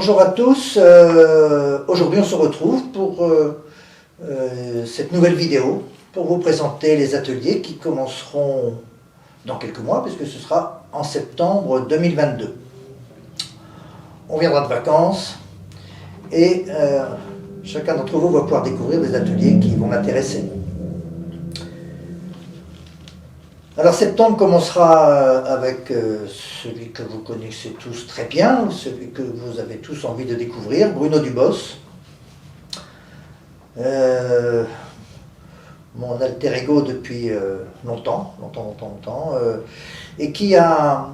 Bonjour à tous, aujourd'hui on se retrouve pour cette nouvelle vidéo pour vous présenter les ateliers qui commenceront dans quelques mois puisque ce sera en septembre 2022. On viendra de vacances et chacun d'entre vous va pouvoir découvrir des ateliers qui vont l'intéresser. Alors septembre commencera avec celui que vous connaissez tous très bien, celui que vous avez tous envie de découvrir, Bruno Dubos. Mon alter ego depuis longtemps, et qui a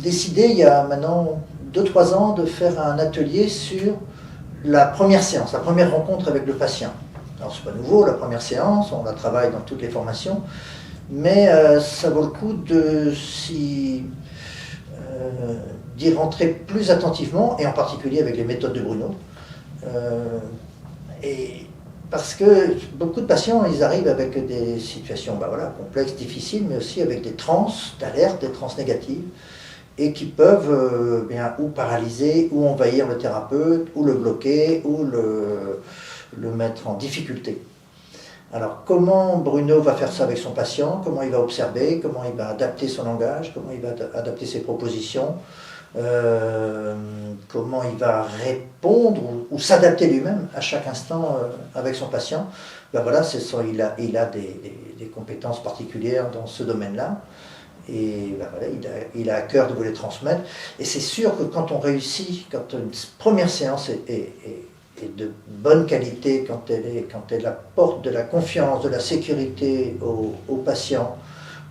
décidé il y a maintenant 2-3 ans de faire un atelier sur la première séance, la première rencontre avec le patient. Alors c'est pas nouveau, la première séance, on la travaille dans toutes les formations, mais ça vaut le coup d'y rentrer plus attentivement, et en particulier avec les méthodes de Bruno. Et parce que beaucoup de patients, ils arrivent avec des situations complexes, difficiles, mais aussi avec des transes d'alerte, des transes négatives, et qui peuvent ou paralyser, ou envahir le thérapeute, ou le bloquer, ou le mettre en difficulté. Alors, comment Bruno va faire ça avec son patient? Comment il va observer? Comment il va adapter son langage? Comment il va adapter ses propositions? Comment il va répondre ou s'adapter lui-même à chaque instant avec son patient? Il a des compétences particulières dans ce domaine-là. Et il a à cœur de vous les transmettre. Et c'est sûr que quand on réussit, quand une première séance est de bonne qualité, quand elle apporte de la confiance, de la sécurité au patient,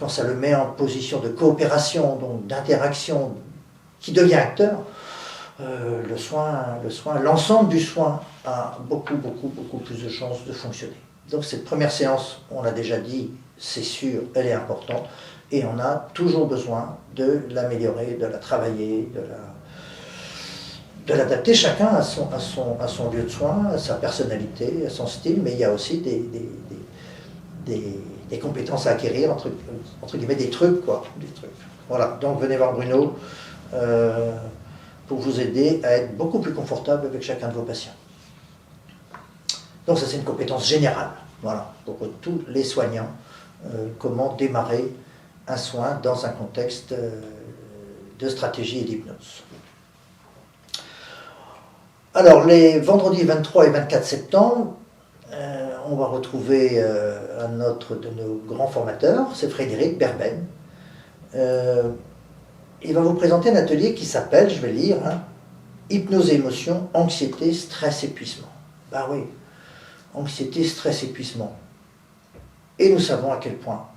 quand ça le met en position de coopération, donc d'interaction, qui devient acteur, l'ensemble du soin a beaucoup plus de chances de fonctionner. Donc cette première séance, on l'a déjà dit, c'est sûr, elle est importante, et on a toujours besoin de l'améliorer, de la travailler, de l'adapter chacun à son lieu de soin, à sa personnalité, à son style, mais il y a aussi des compétences à acquérir, entre guillemets, des trucs. Voilà, donc venez voir Bruno pour vous aider à être beaucoup plus confortable avec chacun de vos patients. Donc ça, c'est une compétence générale, voilà, pour tous les soignants, comment démarrer un soin dans un contexte de stratégie et d'hypnose. Alors, les vendredis 23 et 24 septembre, on va retrouver un autre de nos grands formateurs, c'est Frédéric Berben. Il va vous présenter un atelier qui s'appelle, je vais lire, Hypnose et émotion, anxiété, stress, épuisement. Ben oui, anxiété, stress, épuisement. Et nous savons à quel point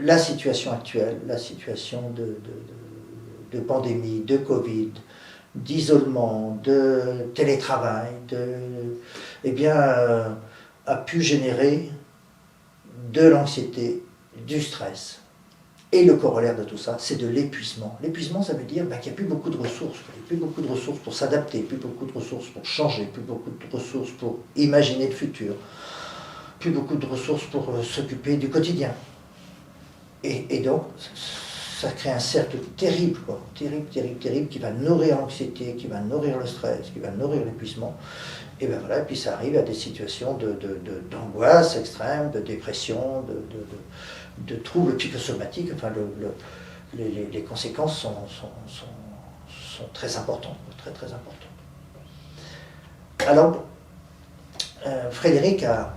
la situation actuelle, la situation de pandémie, de Covid, d'isolement, de télétravail, a pu générer de l'anxiété, du stress. Et le corollaire de tout ça, c'est de l'épuisement. L'épuisement, ça veut dire qu'il n'y a plus beaucoup de ressources. Il n'y a plus beaucoup de ressources pour s'adapter, plus beaucoup de ressources pour changer, plus beaucoup de ressources pour imaginer le futur, plus beaucoup de ressources pour s'occuper du quotidien. Et donc, ça crée un cercle terrible, terrible, qui va nourrir l'anxiété, qui va nourrir le stress, qui va nourrir l'épuisement. Et puis ça arrive à des situations d'angoisse extrême, de dépression, de troubles psychosomatiques. Enfin, les conséquences sont très importantes, très importantes. Alors, Frédéric a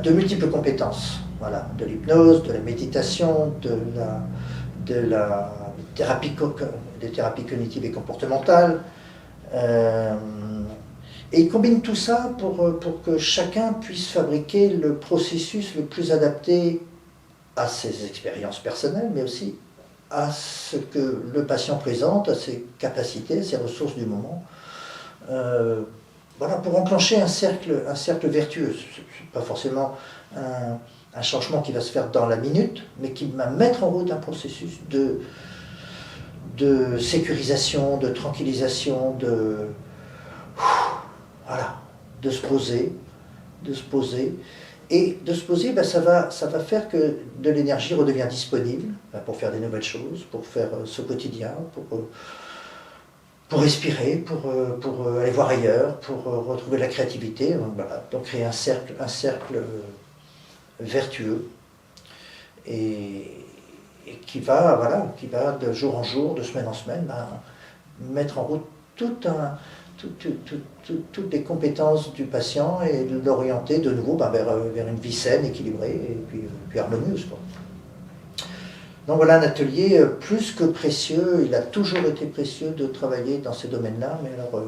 de multiples compétences. Voilà, de l'hypnose, de la méditation, des thérapies cognitives et comportementales. Et il combine tout ça pour que chacun puisse fabriquer le processus le plus adapté à ses expériences personnelles, mais aussi à ce que le patient présente, à ses capacités, à ses ressources du moment. Pour enclencher un cercle vertueux. C'est pas forcément un changement qui va se faire dans la minute, mais qui va mettre en route un processus de sécurisation, de tranquillisation, de se poser, Et de se poser, ça va faire que de l'énergie redevient disponible pour faire des nouvelles choses, pour faire ce quotidien, pour respirer, pour aller voir ailleurs, pour retrouver la créativité. Voilà. Donc créer un cercle vertueux et qui va de jour en jour, de semaine en semaine, mettre en route toutes les compétences du patient et l'orienter de nouveau vers une vie saine, équilibrée et puis harmonieuse, quoi. Donc voilà un atelier plus que précieux. Il a toujours été précieux de travailler dans ces domaines-là, mais alors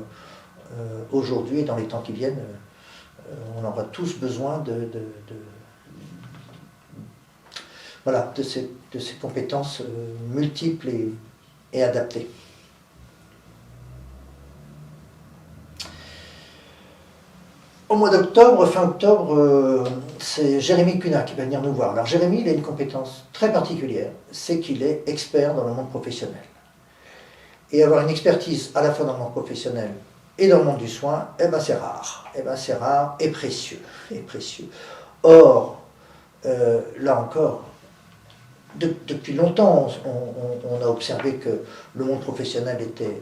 aujourd'hui et dans les temps qui viennent, on aura tous besoin de ces compétences multiples et adaptées. Au mois d'octobre, fin octobre, c'est Jérémy Cunat qui va venir nous voir. Alors Jérémy, il a une compétence très particulière, c'est qu'il est expert dans le monde professionnel. Et avoir une expertise à la fois dans le monde professionnel et dans le monde du soin, c'est rare. C'est rare et précieux. Or, là encore, depuis longtemps, on a observé que le monde professionnel était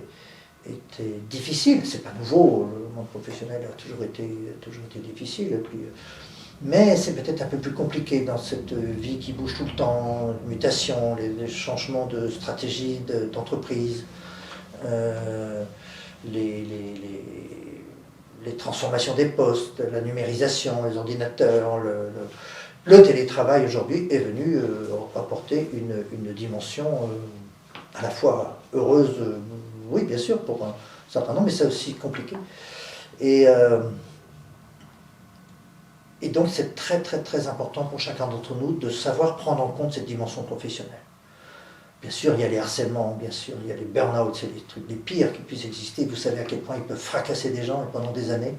difficile. C'est pas nouveau, le monde professionnel a toujours été difficile. Mais c'est peut-être un peu plus compliqué dans cette vie qui bouge tout le temps, les mutations, les changements de stratégie d'entreprise, les transformations des postes, la numérisation, les ordinateurs, le télétravail aujourd'hui est venu apporter une dimension à la fois heureuse, oui bien sûr pour un certain nombre, mais c'est aussi compliqué. Et donc c'est très très très important pour chacun d'entre nous de savoir prendre en compte cette dimension professionnelle. Bien sûr, il y a les harcèlements, bien sûr, il y a les burn-out, c'est les trucs les pires qui puissent exister. Vous savez à quel point ils peuvent fracasser des gens et pendant des années.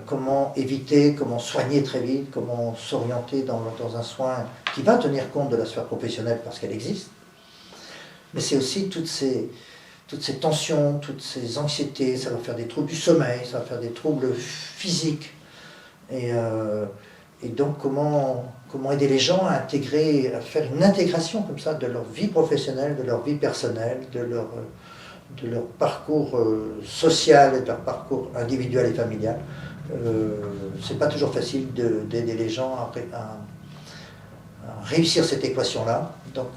Comment éviter, comment soigner très vite, comment s'orienter dans un soin qui va tenir compte de la sphère professionnelle parce qu'elle existe. Mais c'est aussi toutes ces tensions, toutes ces anxiétés, ça va faire des troubles du sommeil, ça va faire des troubles physiques. Et donc comment aider les gens à faire une intégration comme ça de leur vie professionnelle, de leur vie personnelle, de leur parcours social et de leur parcours individuel et familial. C'est pas toujours facile d'aider les gens à réussir cette équation-là. Donc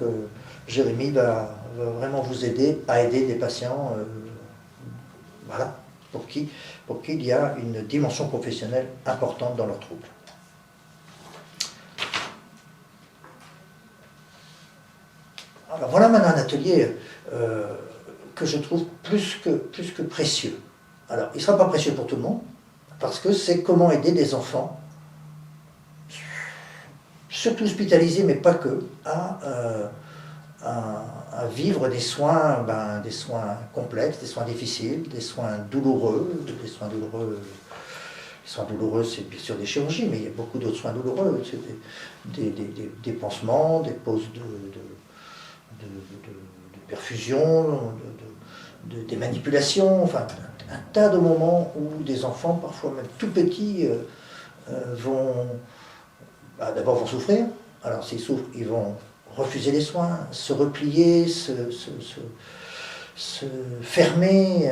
Jérémy va vraiment vous aider à aider des patients pour qui il y a une dimension professionnelle importante dans leurs troubles. Alors voilà maintenant un atelier que je trouve plus que précieux. Alors il ne sera pas précieux pour tout le monde, parce que c'est comment aider des enfants, surtout hospitalisés, mais pas que, à vivre des soins complexes, des soins difficiles, des soins douloureux. Les soins douloureux, c'est bien sûr des chirurgies, mais il y a beaucoup d'autres soins douloureux. C'est des pansements, des poses de perfusion, des manipulations, enfin un tas de moments où des enfants, parfois même tout petits, vont souffrir. Alors s'ils souffrent, ils vont refuser les soins, se replier, se fermer,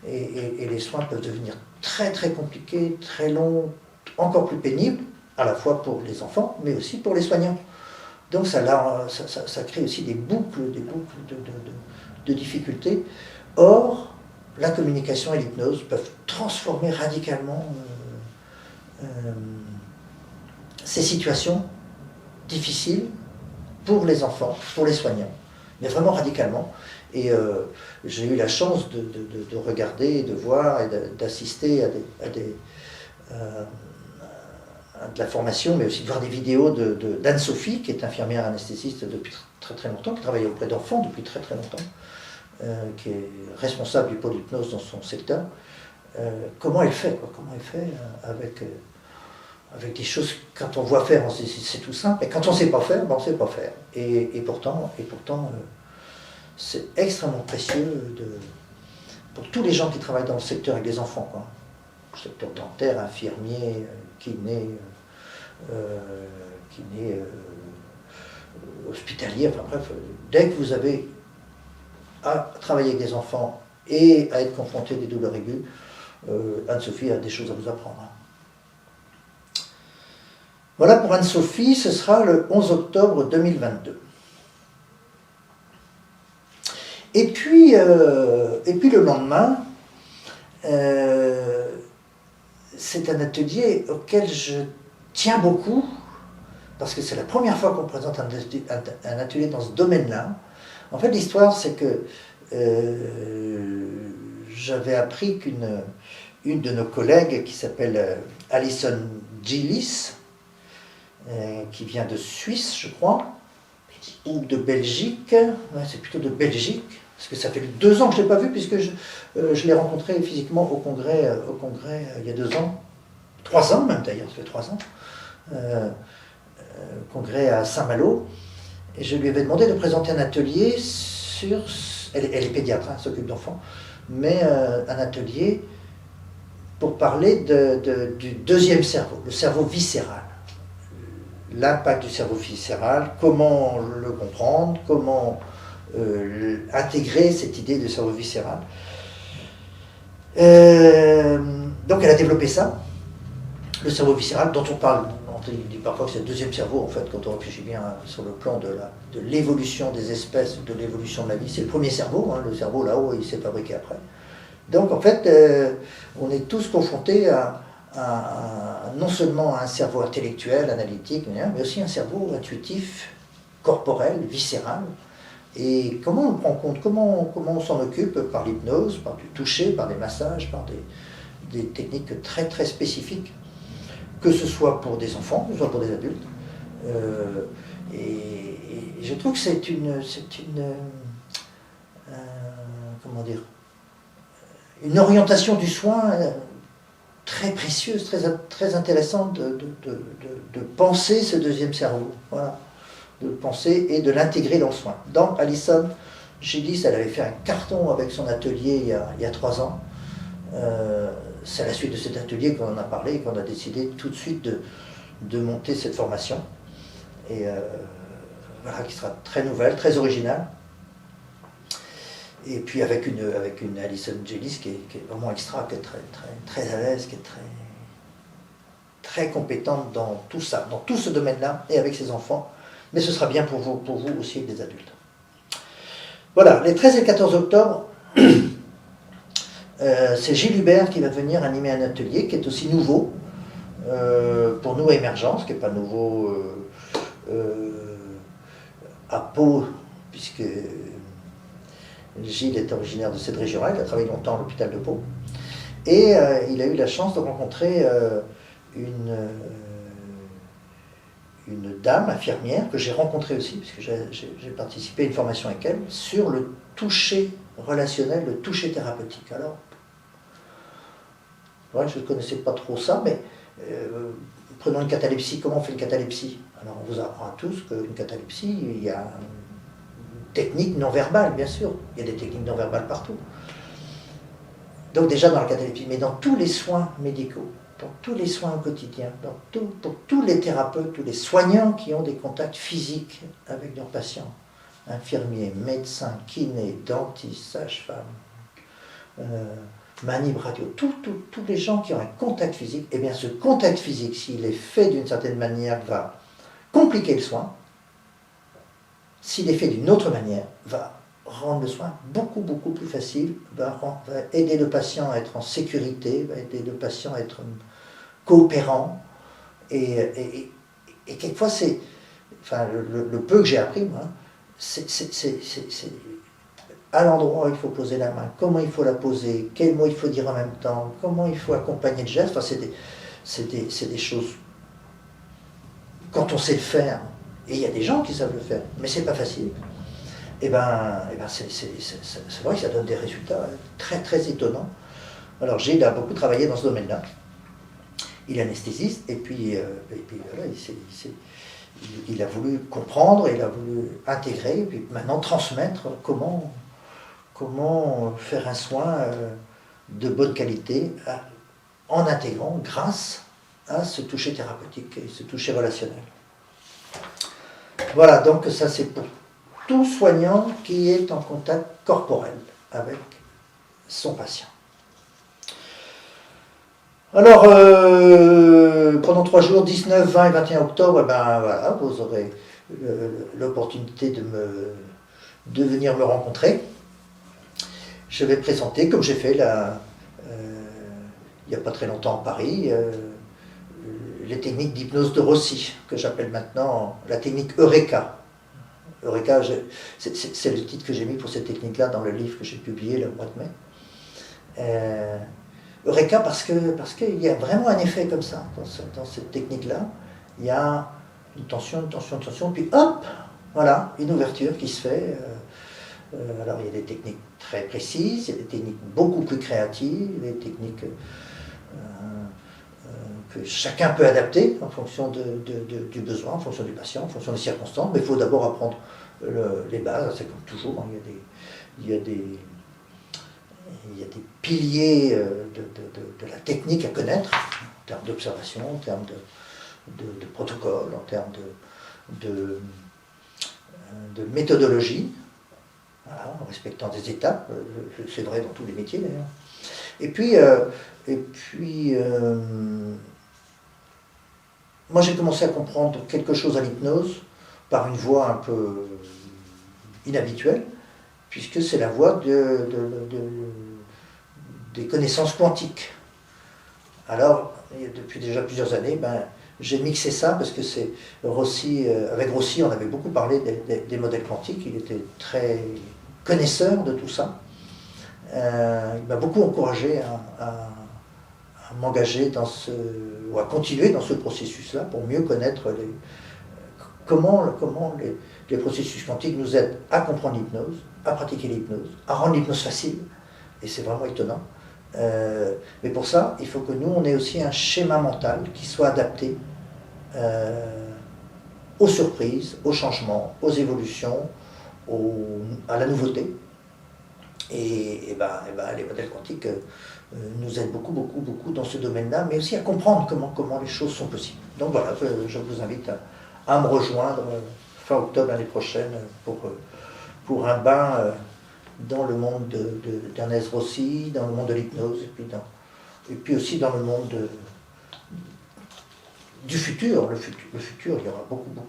et les soins peuvent devenir très très compliqués, très longs, encore plus pénibles, à la fois pour les enfants, mais aussi pour les soignants. Donc ça crée aussi des boucles de difficultés. Or, la communication et l'hypnose peuvent transformer radicalement ces situations difficiles pour les enfants, pour les soignants, mais vraiment radicalement. Et j'ai eu la chance de regarder, de voir et d'assister à de la formation, mais aussi de voir des vidéos d'Anne-Sophie, qui est infirmière anesthésiste depuis très très longtemps, qui travaille auprès d'enfants depuis très très longtemps, qui est responsable du pôle hypnose dans son secteur. Comment elle fait avec des choses, quand on voit faire, on se dit c'est tout simple, et quand on ne sait pas faire, on ne sait pas faire. Et pourtant c'est extrêmement précieux pour tous les gens qui travaillent dans le secteur avec les enfants, quoi. Le secteur dentaire, infirmier, kiné, kiné hospitalier, enfin bref, dès que vous avez à travailler avec des enfants et à être confronté à des douleurs aiguës, Anne-Sophie a des choses à vous apprendre. Voilà pour Anne-Sophie, ce sera le 11 octobre 2022. Et puis le lendemain, c'est un atelier auquel je tiens beaucoup, parce que c'est la première fois qu'on présente un atelier dans ce domaine-là. En fait, l'histoire, c'est que j'avais appris une de nos collègues, qui s'appelle Alison Gillis, qui vient de Suisse, je crois, ou de Belgique, ouais, c'est plutôt de Belgique, parce que ça fait 2 ans que je ne l'ai pas vu, puisque je l'ai rencontré physiquement au congrès il y a 2 ans, 3 ans même d'ailleurs, ça fait 3 ans, congrès à Saint-Malo, et je lui avais demandé de présenter un atelier sur, elle est pédiatre, hein, s'occupe d'enfants, mais un atelier pour parler du deuxième cerveau, le cerveau viscéral. L'impact du cerveau viscéral, comment le comprendre, comment intégrer cette idée de cerveau viscéral. Donc elle a développé ça, le cerveau viscéral, dont on parle, on dit parfois que c'est le deuxième cerveau, en fait, quand on réfléchit bien sur le plan de l'évolution des espèces, de l'évolution de la vie. C'est le premier cerveau, hein, le cerveau là-haut, il s'est fabriqué après. Donc en fait, on est tous confrontés à non seulement un cerveau intellectuel, analytique, mais aussi un cerveau intuitif, corporel, viscéral. Et comment on le prend en compte, comment on s'en occupe par l'hypnose, par du toucher, par des massages, par des techniques très très spécifiques, que ce soit pour des enfants, que ce soit pour des adultes. Et je trouve que c'est comment dire, une orientation du soin très précieuse, très intéressante de penser ce deuxième cerveau, voilà, de le penser et de l'intégrer dans le soin. Dans Alison Gillis, elle avait fait un carton avec son atelier il y a 3 ans. C'est à la suite de cet atelier qu'on en a parlé et qu'on a décidé tout de suite de monter cette formation. Et voilà, qui sera très nouvelle, très originale. Et puis avec une Alison Gillis qui est vraiment extra, qui est très à l'aise, qui est très compétente dans tout ça, dans tout ce domaine-là, et avec ses enfants. Mais ce sera bien pour vous aussi avec des adultes. Voilà, les 13 et 14 octobre, c'est Gilles Hubert qui va venir animer un atelier qui est aussi nouveau, pour nous à Émergence, qui n'est pas nouveau à Pau, puisque Gilles est originaire de cette région-là, il a travaillé longtemps à l'hôpital de Pau. Et il a eu la chance de rencontrer une dame infirmière que j'ai rencontrée aussi, puisque j'ai participé à une formation avec elle, sur le toucher relationnel, le toucher thérapeutique. Alors, ouais, je ne connaissais pas trop ça, mais prenons une catalepsie. Comment on fait une catalepsie? Alors, on vous apprend à tous qu'une catalepsie, il y a une technique non verbale, bien sûr. Il y a des techniques non verbales partout. Donc déjà dans la catalepsie, mais dans tous les soins médicaux, dans tous les soins au quotidien, pour tous les thérapeutes, tous les soignants qui ont des contacts physiques avec leurs patients, infirmiers, médecins, kinés, dentistes, sages-femmes, manip radio, tous les gens qui ont un contact physique, eh bien ce contact physique, s'il est fait d'une certaine manière, va compliquer le soin. S'il est fait d'une autre manière, va rendre le soin beaucoup plus facile, va aider le patient à être en sécurité, va aider le patient à être coopérant. Et quelquefois, c'est, enfin, le peu que j'ai appris, moi, c'est à l'endroit où il faut poser la main, comment il faut la poser, quels mots il faut dire en même temps, comment il faut accompagner le geste. Enfin, c'est des choses, quand on sait le faire, et il y a des gens qui savent le faire, mais c'est pas facile. Et c'est vrai que ça donne des résultats très étonnants. Alors Gilles a beaucoup travaillé dans ce domaine-là. Il est anesthésiste, et puis voilà, il a voulu comprendre, il a voulu intégrer, et puis maintenant transmettre comment faire un soin de bonne qualité en intégrant, grâce à ce toucher thérapeutique et ce toucher relationnel. Voilà, donc ça c'est pour tout soignant qui est en contact corporel avec son patient. Alors, pendant 3 jours, 19, 20 et 21 octobre, ben voilà, vous aurez l'opportunité de venir me rencontrer. Je vais présenter, comme j'ai fait il n'y a pas très longtemps à Paris, les techniques d'hypnose de Rossi, que j'appelle maintenant la technique Eureka. Eureka, c'est le titre que j'ai mis pour cette technique-là dans le livre que j'ai publié le mois de mai. Eureka parce qu'il y a vraiment un effet comme ça dans cette technique-là. Il y a une tension, puis hop, voilà, une ouverture qui se fait. Alors il y a des techniques très précises, il y a des techniques beaucoup plus créatives, des techniques que chacun peut adapter en fonction du besoin, en fonction du patient, en fonction des circonstances, mais il faut d'abord apprendre les bases, c'est comme toujours, hein, il y a des piliers de la technique à connaître, en termes d'observation, en termes de protocole, en termes de méthodologie, voilà, en respectant des étapes, c'est vrai dans tous les métiers d'ailleurs. Et puis moi j'ai commencé à comprendre quelque chose à l'hypnose par une voie un peu inhabituelle, puisque c'est la voie des connaissances quantiques. Alors, depuis déjà plusieurs années, j'ai mixé ça parce que c'est Rossi, avec Rossi, on avait beaucoup parlé des modèles quantiques, il était très connaisseur de tout ça. Il m'a beaucoup encouragé à m'engager ou à continuer dans ce processus-là pour mieux connaître comment les processus quantiques nous aident à comprendre l'hypnose, à pratiquer l'hypnose, à rendre l'hypnose facile, et c'est vraiment étonnant. Mais pour ça, il faut que nous, on ait aussi un schéma mental qui soit adapté aux surprises, aux changements, aux évolutions, à la nouveauté. Et les modèles quantiques nous aident beaucoup dans ce domaine-là, mais aussi à comprendre comment les choses sont possibles. Donc voilà, je vous invite à me rejoindre fin octobre l'année prochaine pour un bain dans le monde d'Ernest Rossi, dans le monde de l'hypnose, et puis aussi dans le monde du futur. Le futur, il y aura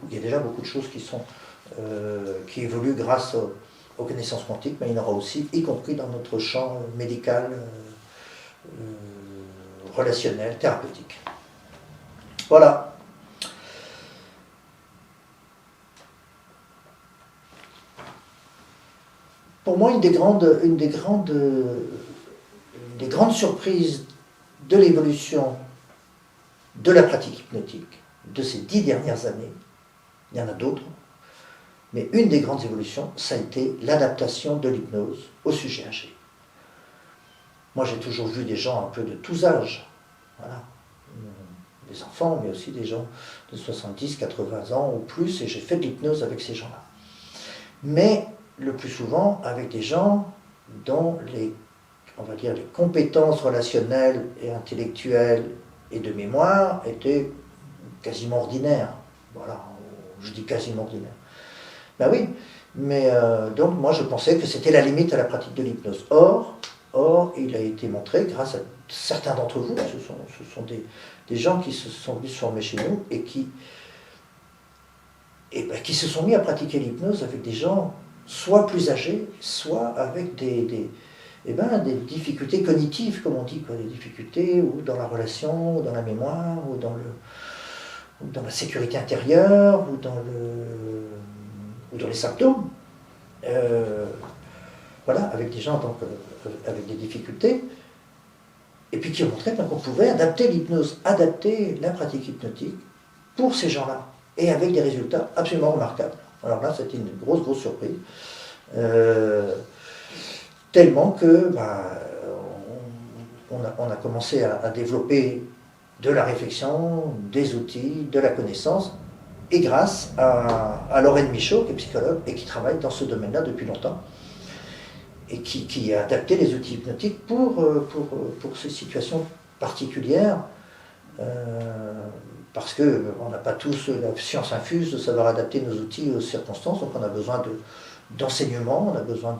il y a déjà beaucoup de choses qui évoluent grâce aux connaissances quantiques, mais il y en aura aussi, y compris dans notre champ médical, relationnel, thérapeutique. Voilà. Pour moi, une des grandes surprises de l'évolution de la pratique hypnotique de ces 10 dernières années, il y en a d'autres, mais une des grandes évolutions, ça a été l'adaptation de l'hypnose au sujet âgé. Moi, j'ai toujours vu des gens un peu de tous âges, voilà, des enfants, mais aussi des gens de 70, 80 ans ou plus, et j'ai fait de l'hypnose avec ces gens-là. Mais le plus souvent avec des gens dont les compétences relationnelles et intellectuelles et de mémoire étaient quasiment ordinaires. Voilà, je dis quasiment ordinaires. Ben oui, mais donc moi je pensais que c'était la limite à la pratique de l'hypnose. Or, il a été montré, grâce à certains d'entre vous, ce sont des gens qui se sont venus se former chez nous et qui se sont mis à pratiquer l'hypnose avec des gens soit plus âgés, soit avec des difficultés cognitives, comme on dit, des difficultés ou dans la relation, ou dans la mémoire, ou dans la sécurité intérieure, ou dans les symptômes. Voilà, avec des gens avec des difficultés, et puis qui ont montré qu'on pouvait adapter l'hypnose, adapter la pratique hypnotique pour ces gens-là, et avec des résultats absolument remarquables. Alors là, c'était une grosse surprise, tellement que on a commencé à développer de la réflexion, des outils, de la connaissance, et grâce à Lorraine Michaud, qui est psychologue et qui travaille dans ce domaine-là depuis longtemps, et qui a adapté les outils hypnotiques pour ces situations particulières parce qu'on n'a pas tous la science infuse de savoir adapter nos outils aux circonstances, donc on a besoin d'enseignement, on a besoin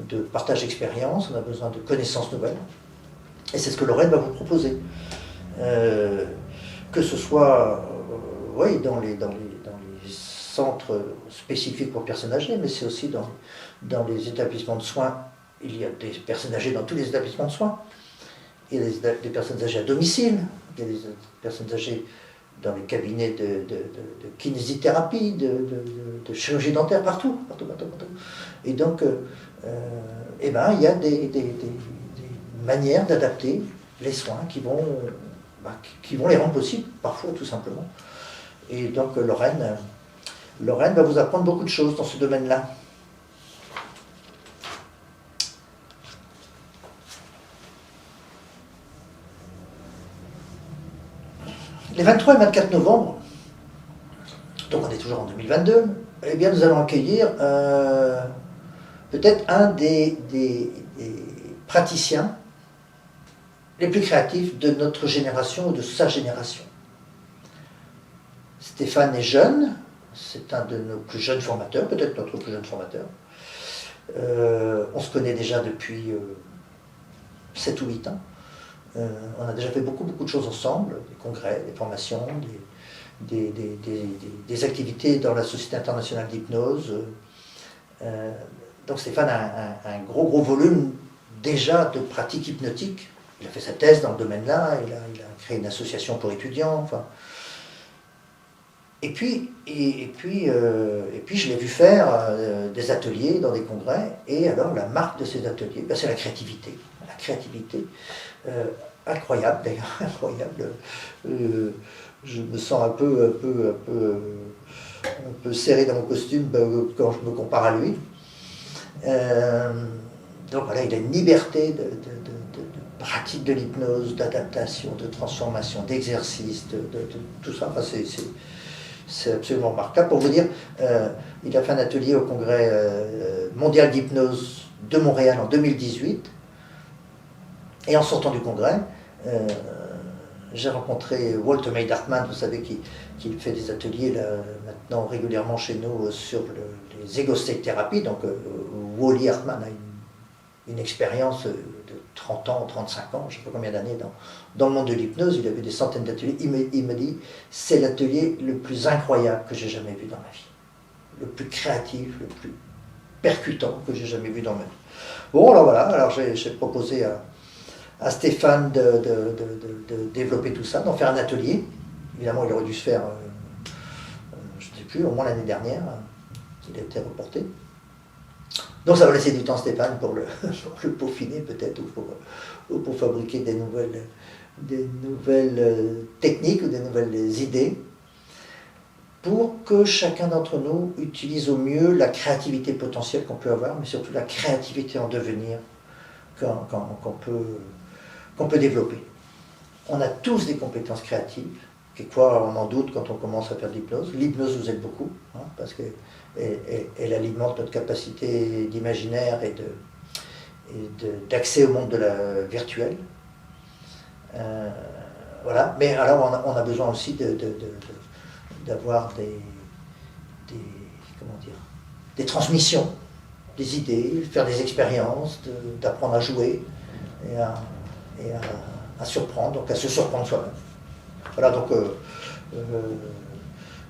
de partage d'expérience, on a besoin de connaissances nouvelles. Et c'est ce que Lorraine va vous proposer. Que ce soit oui, dans les centres spécifiques pour personnes âgées, mais c'est aussi dans les établissements de soins. Il y a des personnes âgées dans tous les établissements de soins. Il y a des personnes âgées à domicile, il y a des personnes âgées dans les cabinets de kinésithérapie, de chirurgie dentaire, partout. Et donc, il y a des manières d'adapter les soins qui vont les rendre possibles, parfois tout simplement. Et donc Lorraine va vous apprendre beaucoup de choses dans ce domaine-là. Les 23 et 24 novembre, donc on est toujours en 2022, eh bien nous allons accueillir peut-être un des praticiens les plus créatifs de notre génération ou de sa génération. Stéphane est jeune, c'est un de nos plus jeunes formateurs, peut-être notre plus jeune formateur. On se connaît déjà depuis 7 ou 8 ans. On a déjà fait beaucoup de choses ensemble, des congrès, des formations, des activités dans la Société internationale d'hypnose. Donc Stéphane a un gros volume déjà de pratiques hypnotiques. Il a fait sa thèse dans le domaine-là, il a créé une association pour étudiants. Enfin. Et puis je l'ai vu faire des ateliers dans des congrès, et alors la marque de ces ateliers, c'est la créativité. La créativité, incroyable d'ailleurs, incroyable. Je me sens un peu serré dans mon costume quand je me compare à lui. Donc voilà, il a une liberté de pratique de l'hypnose, d'adaptation, de transformation, d'exercice, de tout ça. Enfin, c'est absolument remarquable. Pour vous dire, il a fait un atelier au congrès mondial d'hypnose de Montréal en 2018. Et en sortant du congrès, j'ai rencontré Walter May Dartman, vous savez, qui fait des ateliers là, maintenant régulièrement chez nous sur les ego state thérapies. Donc Wally Hartman a une expérience de 30 ans, 35 ans, je ne sais pas combien d'années dans le monde de l'hypnose. Il a vu des centaines d'ateliers. Il me dit, c'est l'atelier le plus incroyable que j'ai jamais vu dans ma vie. Le plus créatif, le plus percutant que j'ai jamais vu dans ma vie. Bon, alors voilà, alors j'ai proposé à Stéphane de développer tout ça, d'en faire un atelier. Évidemment, il aurait dû se faire, je ne sais plus, au moins l'année dernière. Il a été reporté. Donc ça va laisser du temps à Stéphane pour le peaufiner peut-être, ou pour fabriquer des nouvelles techniques ou des nouvelles idées, pour que chacun d'entre nous utilise au mieux la créativité potentielle qu'on peut avoir, mais surtout la créativité en devenir qu'on peut développer. On a tous des compétences créatives. Quelquefois, on en doute quand on commence à faire de l'hypnose. L'hypnose vous aide beaucoup, parce qu'elle alimente notre capacité d'imaginaire et d'accès au monde de la virtuel. Voilà. Mais alors, on a besoin aussi d'avoir des transmissions, des idées, faire des expériences, d'apprendre à jouer et à surprendre, donc à se surprendre soi-même. Voilà, donc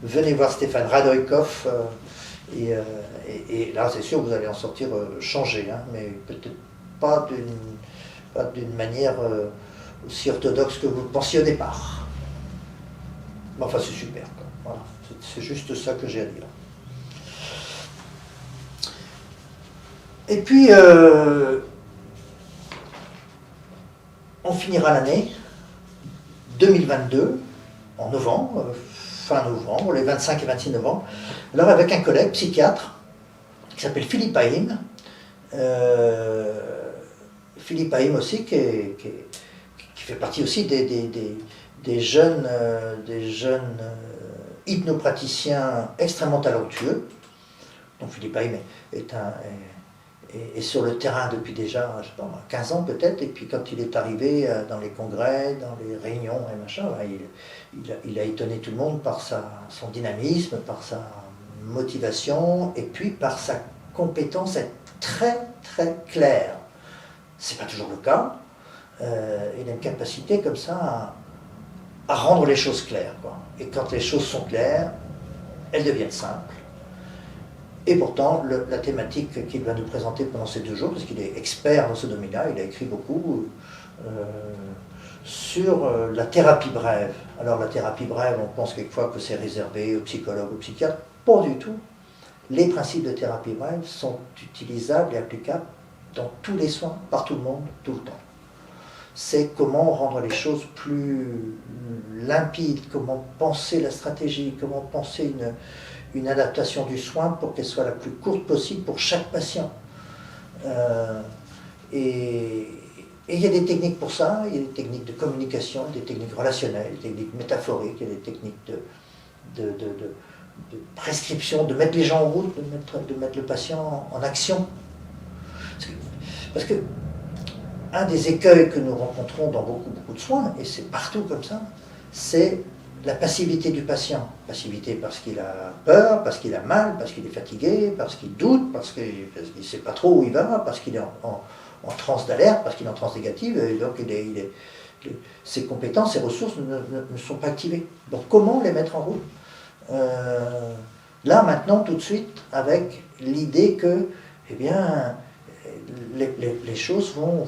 venez voir Stéphane Radojkov, et là c'est sûr vous allez en sortir changé, mais peut-être pas d'une manière aussi orthodoxe que vous le pensiez au départ. Mais enfin c'est super, quoi. Voilà, c'est juste ça que j'ai à dire. Et puis on finira l'année 2022, en novembre, fin novembre, les 25 et 26 novembre, alors avec un collègue psychiatre qui s'appelle Philippe Haïm. Philippe Haïm aussi, qui fait partie aussi des jeunes hypnopraticiens extrêmement talentueux. Donc Philippe Haïm est sur le terrain depuis déjà, je sais pas, 15 ans peut-être, et puis quand il est arrivé dans les congrès, dans les réunions et machin, il a étonné tout le monde par son dynamisme, par sa motivation, et puis par sa compétence à être très très clair. C'est pas toujours le cas. Il a une capacité comme ça à rendre les choses claires, quoi. Et quand les choses sont claires, elles deviennent simples. Et pourtant, la thématique qu'il va nous présenter pendant ces 2 jours, parce qu'il est expert dans ce domaine-là, il a écrit beaucoup sur la thérapie brève. Alors la thérapie brève, on pense quelquefois que c'est réservé aux psychologues, aux psychiatres. Pas du tout. Les principes de thérapie brève sont utilisables et applicables dans tous les soins, par tout le monde, tout le temps. C'est comment rendre les choses plus limpides, comment penser la stratégie, comment penser une adaptation du soin pour qu'elle soit la plus courte possible pour chaque patient. Et il y a des techniques pour ça, il y a des techniques de communication, des techniques relationnelles, des techniques métaphoriques, il y a des techniques de prescription, de mettre les gens en route, de mettre le patient en action. Parce que un des écueils que nous rencontrons dans beaucoup de soins, et c'est partout comme ça, c'est la passivité du patient. Passivité parce qu'il a peur, parce qu'il a mal, parce qu'il est fatigué, parce qu'il doute, parce qu'il ne sait pas trop où il va, parce qu'il est en transe d'alerte, parce qu'il est en transe négative, et donc ses compétences, ses ressources ne sont pas activées. Donc comment les mettre en route ? Là, maintenant, tout de suite, avec l'idée que, eh bien, les choses vont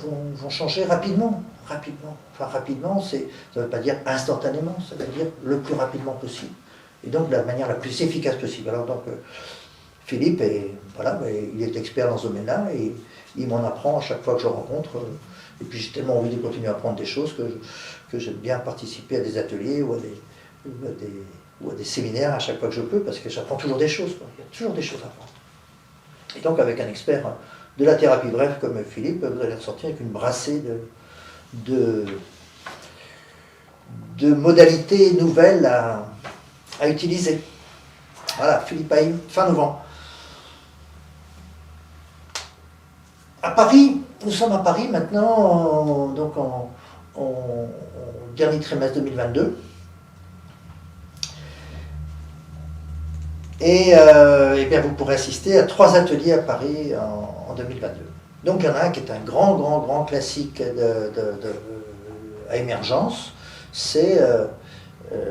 changer rapidement. Enfin, rapidement, ça ne veut pas dire instantanément, ça veut dire le plus rapidement possible. Et donc, de la manière la plus efficace possible. Alors, donc, Philippe, il est expert dans ce domaine-là, et il m'en apprend à chaque fois que je le rencontre. Et puis, j'ai tellement envie de continuer à apprendre des choses que j'aime bien participer à des ateliers ou à des séminaires à chaque fois que je peux, parce que j'apprends toujours des choses, quoi. Il y a toujours des choses à apprendre. Et donc avec un expert de la thérapie brève comme Philippe, vous allez ressortir avec une brassée de modalités nouvelles à utiliser. Voilà, Philippe Haïm, fin novembre. À Paris, nous sommes à Paris maintenant, donc en dernier trimestre 2022. Et bien vous pourrez assister à 3 ateliers à Paris en 2022. Donc il y en a un qui est un grand classique à émergence, c'est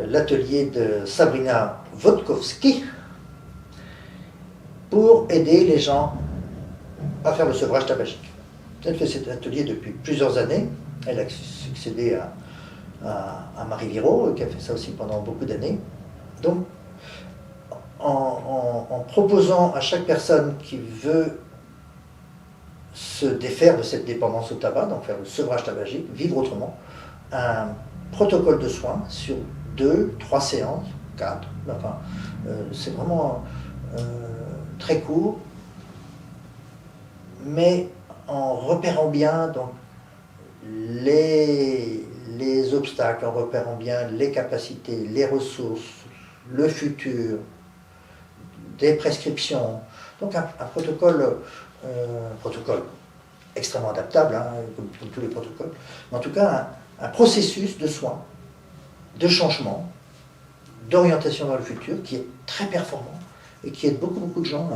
l'atelier de Sabrina Wodkowski pour aider les gens à faire le sevrage tabagique. Elle fait cet atelier depuis plusieurs années, elle a succédé à Marie Viraud, qui a fait ça aussi pendant beaucoup d'années. Donc en proposant à chaque personne qui veut se défaire de cette dépendance au tabac, donc faire le sevrage tabagique, vivre autrement, un protocole de soins sur 2, 3 séances, 4, enfin, c'est vraiment très court, mais en repérant bien donc, les obstacles, en repérant bien les capacités, les ressources, le futur, des prescriptions. Donc un protocole extrêmement adaptable, hein, comme tous les protocoles, mais en tout cas un processus de soins, de changement, d'orientation vers le futur qui est très performant et qui aide beaucoup de gens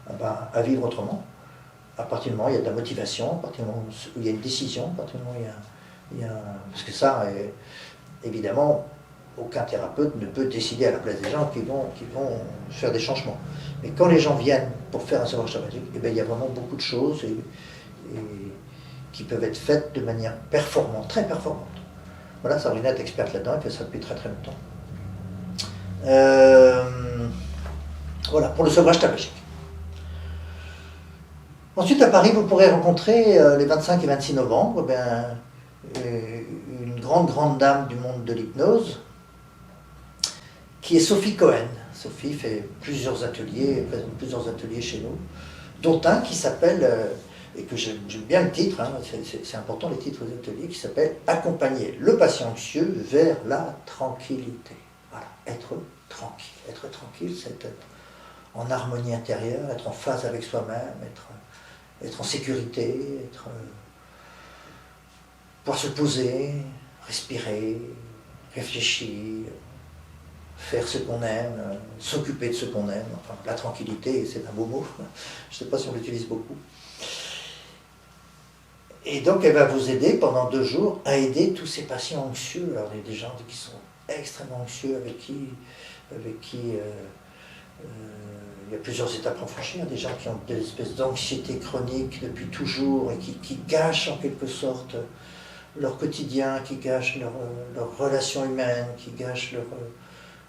à vivre autrement. À partir du moment où il y a de la motivation, à partir du moment où il y a une décision, à partir du moment où il y a parce que ça, évidemment, aucun thérapeute ne peut décider à la place des gens qui vont faire des changements. Mais quand les gens viennent pour faire un sevrage tabagique, eh bien, il y a vraiment beaucoup de choses qui peuvent être faites de manière performante, très performante. Voilà, Sabrina est experte là-dedans, elle fait ça depuis très longtemps. Voilà, pour le sevrage tabagique. Ensuite, à Paris, vous pourrez rencontrer les 25 et 26 novembre une grande dame du monde de l'hypnose, qui est Sophie Cohen. Sophie fait plusieurs ateliers, présente plusieurs ateliers chez nous, dont un qui s'appelle, et que j'aime bien le titre, hein, c'est important les titres des ateliers, qui s'appelle « Accompagner le patient anxieux vers la tranquillité ». Voilà, être tranquille. Être tranquille, c'est être en harmonie intérieure, être en phase avec soi-même, être en sécurité, pouvoir se poser, respirer, réfléchir, faire ce qu'on aime, s'occuper de ce qu'on aime. Enfin, la tranquillité, c'est un beau mot, je ne sais pas si on l'utilise beaucoup. Et donc elle va vous aider pendant 2 jours à aider tous ces patients anxieux. Alors il y a des gens qui sont extrêmement anxieux, avec qui il y a plusieurs étapes à franchir, des gens qui ont des espèces d'anxiété chronique depuis toujours et qui gâchent en quelque sorte leur quotidien, qui gâchent leur relation humaine, qui gâchent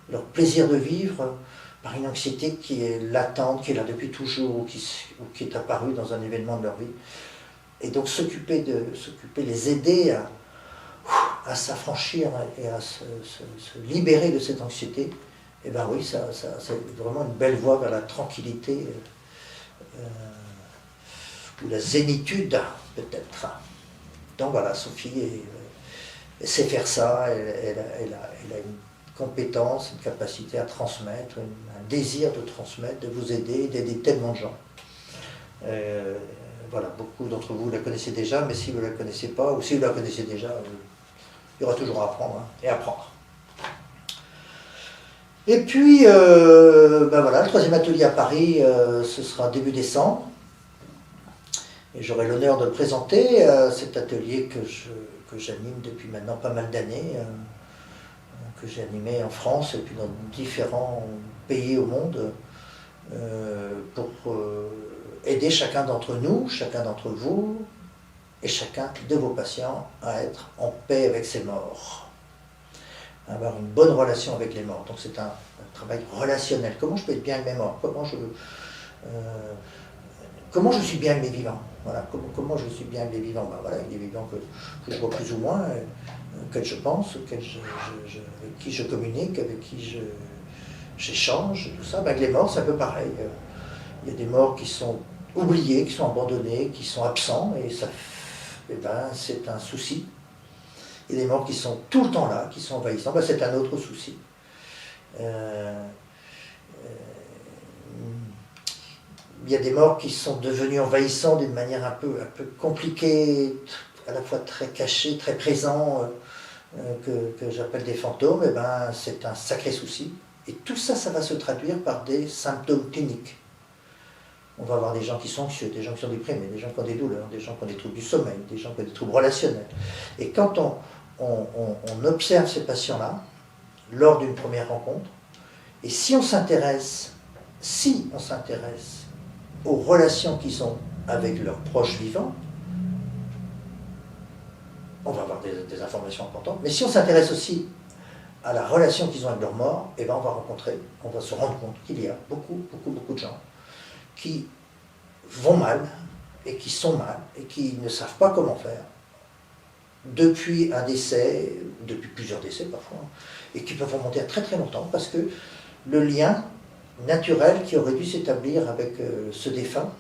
leur plaisir de vivre par une anxiété qui est latente, qui est là depuis toujours, ou qui est apparue dans un événement de leur vie. Et donc s'occuper, les aider à s'affranchir et à se libérer de cette anxiété, et bien oui, c'est vraiment une belle voie vers la tranquillité, ou la zénitude peut-être. Donc voilà, Sophie sait faire ça, elle a une compétence, une capacité à transmettre, un désir de transmettre, de vous aider, d'aider tellement de gens. Voilà, beaucoup d'entre vous la connaissez déjà, mais si vous ne la connaissez pas, ou si vous la connaissez déjà, il y aura toujours à apprendre, et apprendre. Et puis, ben voilà, le 3e atelier à Paris, ce sera début décembre. Et j'aurai l'honneur de le présenter, cet atelier que j'anime depuis maintenant pas mal d'années, que j'ai animé en France et puis dans différents pays au monde, pour aider chacun d'entre nous, chacun d'entre vous et chacun de vos patients à être en paix avec ses morts, à avoir une bonne relation avec les morts. Donc c'est un travail relationnel. Comment je peux être bien avec mes morts, comment je suis bien avec mes vivants. Voilà, comment je suis bien avec les vivants. Ben voilà, avec les vivants que je vois plus ou moins, auxquels je pense, avec qui je communique, avec qui j'échange, tout ça. Ben avec les morts, c'est un peu pareil. Il y a des morts qui sont oubliés, qui sont abandonnés, qui sont absents, et ça, c'est un souci. Il y a des morts qui sont tout le temps là, qui sont envahissants, ben c'est un autre souci. Il y a des morts qui sont devenus envahissants d'une manière un peu compliquée, à la fois très cachée, très présent, que j'appelle des fantômes, et ben c'est un sacré souci. Et tout ça, ça va se traduire par des symptômes cliniques. On va avoir des gens qui sont anxieux, des gens qui sont déprimés, des gens qui ont des douleurs, des gens qui ont des troubles du sommeil, des gens qui ont des troubles relationnels. Et quand on observe ces patients-là, lors d'une première rencontre, et si on s'intéresse aux relations qu'ils ont avec leurs proches vivants, on va avoir des informations importantes. Mais si on s'intéresse aussi à la relation qu'ils ont avec leurs morts, et ben on va se rendre compte qu'il y a beaucoup de gens qui vont mal, et qui sont mal, et qui ne savent pas comment faire, depuis un décès, depuis plusieurs décès parfois, et qui peuvent remonter à très très longtemps, parce que le lien naturel qui aurait dû s'établir avec ce défunt,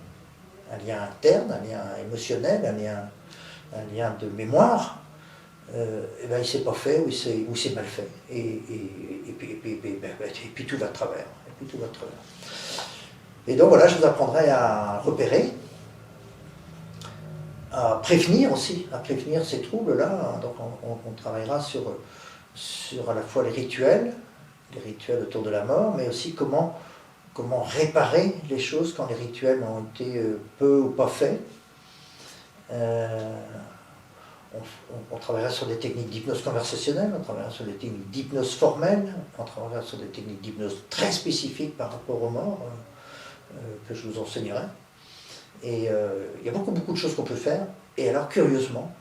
un lien interne, un lien émotionnel, un lien de mémoire, et ben il ne s'est pas fait, ou il s'est mal fait, et puis tout va de travers. Et donc voilà, je vous apprendrai à repérer, à prévenir aussi, à prévenir ces troubles-là. Donc on travaillera sur à la fois les rituels autour de la mort, mais aussi comment réparer les choses quand les rituels ont été peu ou pas faits. On travaillera sur des techniques d'hypnose conversationnelle, on travaillera sur des techniques d'hypnose formelle, on travaillera sur des techniques d'hypnose très spécifiques par rapport aux morts, que je vous enseignerai. Et il y a beaucoup de choses qu'on peut faire. Et alors, curieusement,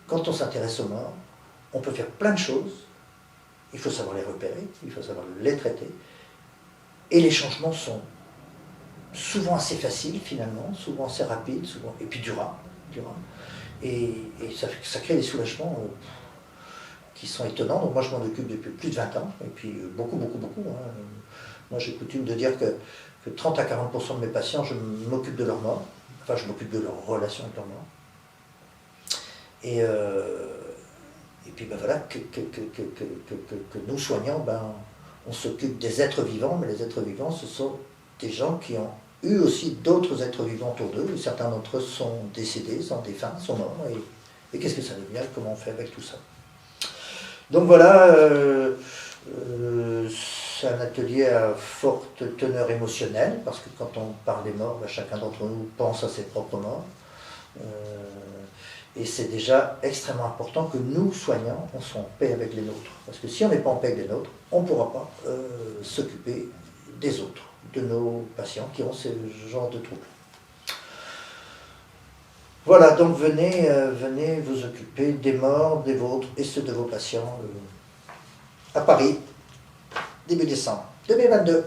quand on s'intéresse aux morts, on peut faire plein de choses. Il faut savoir les repérer, il faut savoir les traiter. Et les changements sont souvent assez faciles, finalement, souvent assez rapides, et puis durables. Et ça crée des soulagements qui sont étonnants. Donc moi, je m'en occupe depuis plus de 20 ans, et puis beaucoup. Moi, j'ai coutume de dire que 30 à 40% de mes patients, je m'occupe de leur mort, enfin je m'occupe de leur relation avec leur mort. Et puis voilà, que nous soignants, on s'occupe des êtres vivants, mais les êtres vivants, ce sont des gens qui ont eu aussi d'autres êtres vivants autour d'eux. Certains d'entre eux sont décédés, sont défunts, sont morts. Et qu'est-ce que ça devient? Comment on fait avec tout ça? Donc voilà, c'est un atelier à forte teneur émotionnelle, parce que quand on parle des morts, chacun d'entre nous pense à ses propres morts. Et c'est déjà extrêmement important que nous, soignants, on soit en paix avec les nôtres. Parce que si on n'est pas en paix avec les nôtres, on ne pourra pas s'occuper des autres, de nos patients qui ont ce genre de troubles. Voilà, donc venez vous occuper des morts, des vôtres et ceux de vos patients à Paris, début décembre 2022.